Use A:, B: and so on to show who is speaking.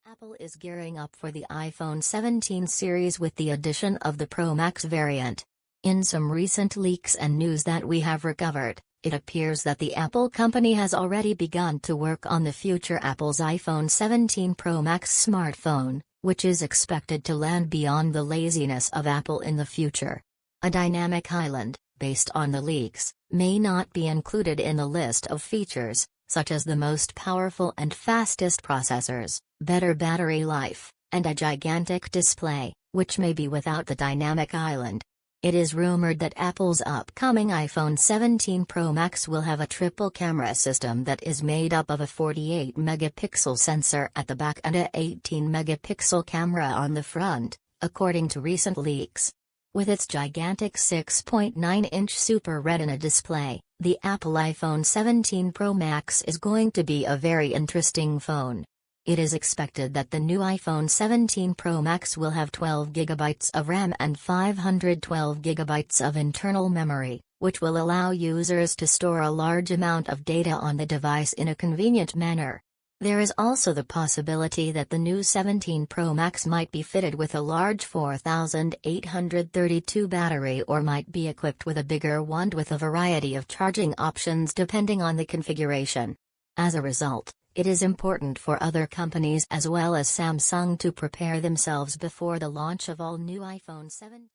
A: Apple is gearing up for the iPhone 17 series with the addition of the Pro Max variant. In some recent leaks and news that we have recovered, it appears that the Apple company has already begun to work on the future Apple's iPhone 17 Pro Max smartphone, which is expected to land beyond the laziness of Apple in the future. A dynamic island, based on the leaks, may not be included in the list of features, such as the most powerful and fastest processors, better battery life, and a gigantic display, which may be without the dynamic island. It is rumored that Apple's upcoming iPhone 17 Pro Max will have a triple camera system that is made up of a 48-megapixel sensor at the back and a 18-megapixel camera on the front, according to recent leaks. With its gigantic 6.9-inch Super Retina display, the Apple iPhone 17 Pro Max is going to be a very interesting phone. It is expected that the new iPhone 17 Pro Max will have 12 GB of RAM and 512 GB of internal memory, which will allow users to store a large amount of data on the device in a convenient manner. There is also the possibility that the new 17 Pro Max might be fitted with a large 4832 battery or might be equipped with a bigger one with a variety of charging options depending on the configuration. As a result, it is important for other companies as well as Samsung to prepare themselves before the launch of all new iPhone 7.